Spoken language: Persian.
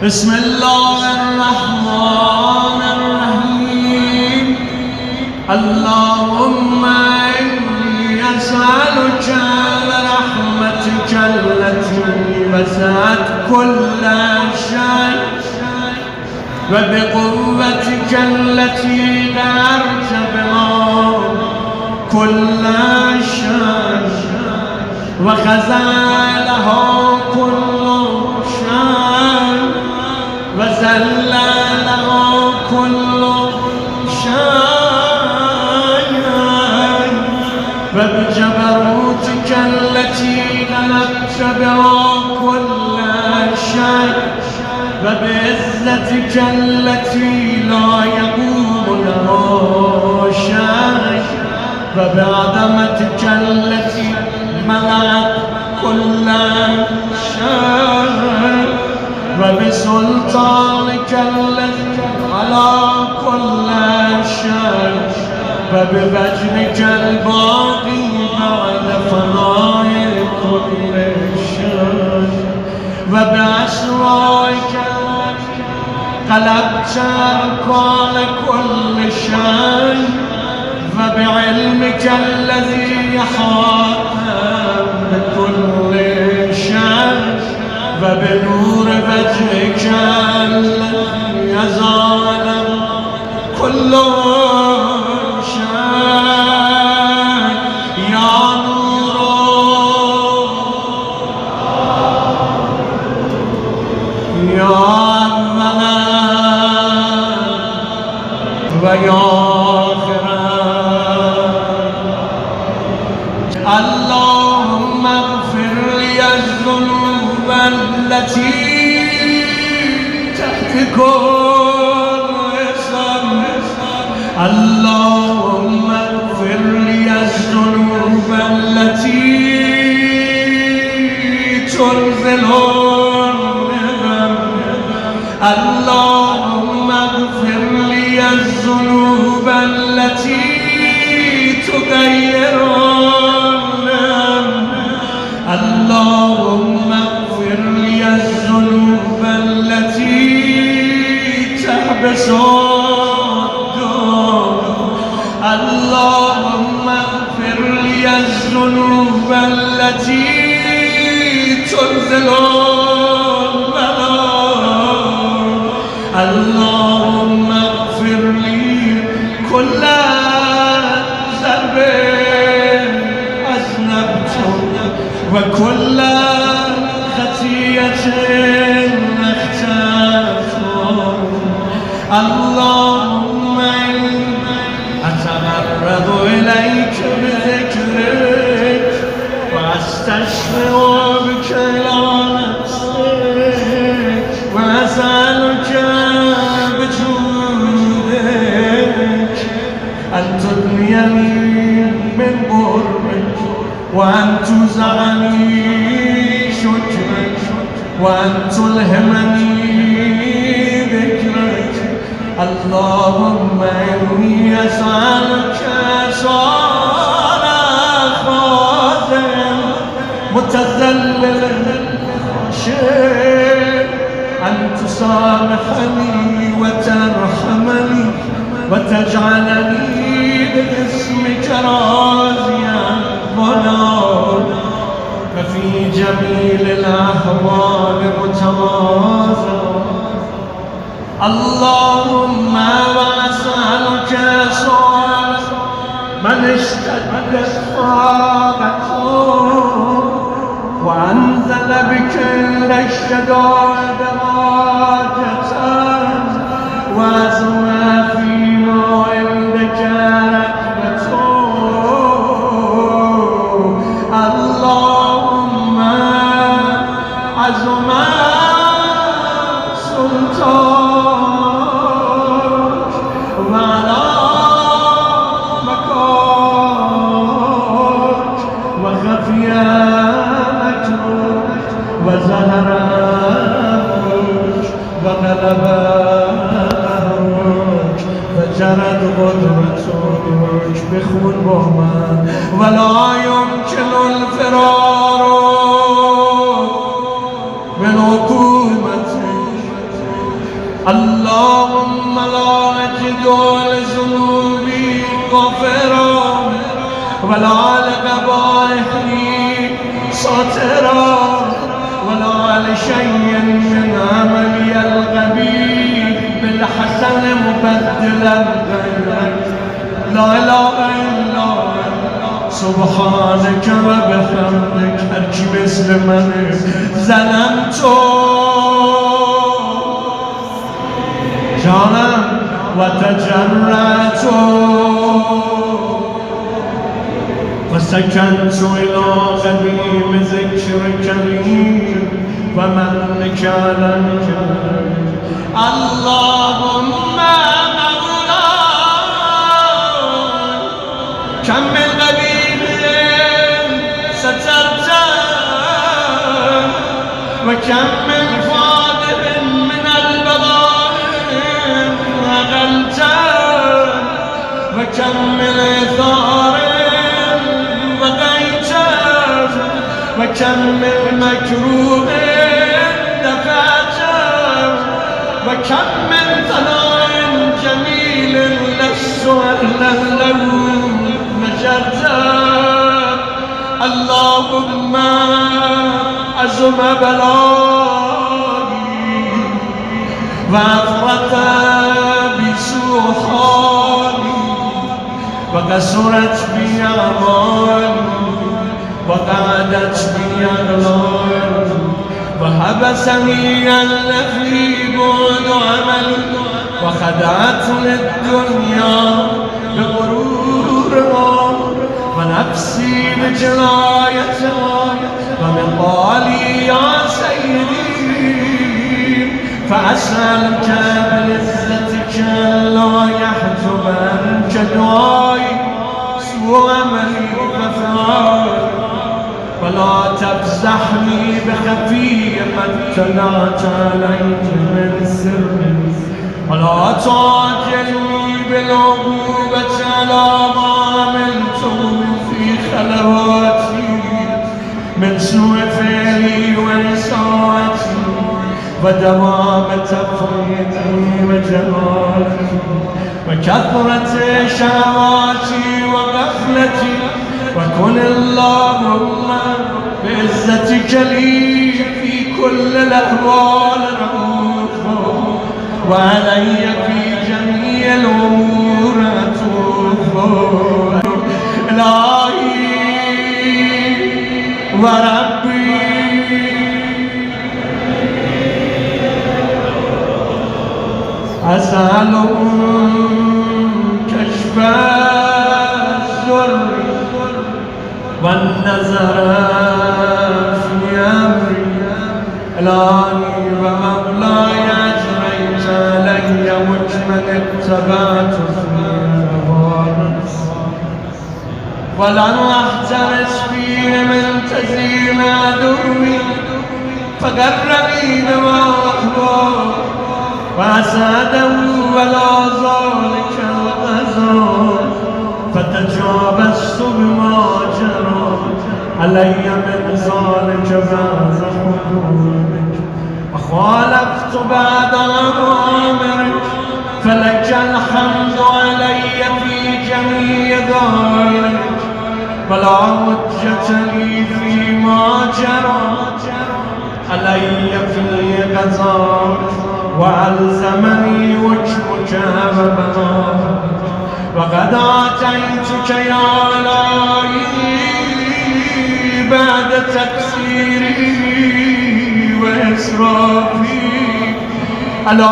بسم الله الرحمن الرحيم. اللهم إني أسألك برحمتك التي وسعت كل شيء وبقوتك التي دارت بها كل شيء وخزاله كل شيء وزلله كل شيء وبجبروتك التي غلبت بها كل شيء وبعزتك التي لا يقوم لها شيء وبعظمتك التي ملأت كل شيء وبسلطانك الذي على كل شيء وبوجهك الباقي بعد فناء كل شيء وبأسرارك التي قلبت أركان كل شيء وبعلمك الذي يحاط بكل شيء وبنور وجهك الذي يزال كل شيء يا نور يا أولا ويا اللهم اغفر لي الذنوب التي تحت كل اسم. اللهم اغفر لي الذنوب التي تنزل النغم. اللهم اغفر لي الذنوب التي تغير. اللهم اغفر لي الذنوب التي تحبس الدور. اللهم اغفر لي الذنوب التي تنزل البلاء. اللهم اغفر لي كل ذنب أذنبته وكل خطيئة اخترته. اللهم إني أتمرد إليك بذكرك وأستشفع بك إلى نفسك وأسألك بجودك أن تغنيني من قربك وأن تزعني شكرك وأن تلهمني ذكرك. اللهم إني أسألك سؤال خازن متذلل خاشع أن تسامحني وترحمني وتجعلني باسمك راضيا ففي جميل الأحوال متواضع. اللهم وأسألك سؤال من اشتدت طاقته وأنزل بك إلى الشدائد راجة وأزمى فيما عندك ركبته. اللهم عزم سلطانك وعلى مكانك وخفي مكرك وزهر أمرك وغلب أمرك فجرت قدرتك بخون بهمن ولا يمكن الفرار من حكومتك اللهم لا أجد لذنوبي غفرا ولا لقبائحي ساترا ولا لشيء من عملي القبيح بالحسن مبدلا غيرك لا إله إلا أنت سبحانك وبحمدك هركي مثل من ظلمت جانم وتجرأت وسكنت إلى غميم ذكرك لي ومنك عليك اللهم مولاي كم من غميم سترت وكم من فاضل من البضائع أغلت وكم من إثار وكم من مكروه دفعت وكم من ثناء جميل لست أهلا له نشرت اللهم عزم بلائي وأفرط بسوء حالي وكسرت بي أعمالي وقعدت بي أغلال وحبسني اللهيب عمل وخدعتني الدنيا بغرورها ونفسي بجرايتها ومقالي يا سيدي فأسألك بعزتك لا يحجبنك دعائي سوء عملي ففعل ولا تفزحني بخفي ما اطلعت عليه من سر ولا تعجلني بالعقوبة على ما عملته في خلواتي من سوء فعلي وإساءتي ودوام تفريطي وجهالتي وكثرة شهواتي وغفلتي وكن اللهم بعزتك لي في كل الأهوال رؤوفا وعلي في جميع الأمور أتوفا إلهي وربي أسألك كشف الزر والنظر في أمري إلهي ومولاي أجريت علي مجمل اتبعت في الغارس ولن أحترس فيه من تزيين عدوي فقرني بما أحباب وأسعده ولا ذلك الغزال فتجاوزت بما جرى علي من ذلك بعد حدودك وخالفت بعد أوامرك فلك الحمد علي في جميع ذلك ولا حجة لي فيما جرى علي في قضاءك وألزمني وجهك وبلاغك وقد آتيتك يا إلهي بعد تقصيري وإسرافي على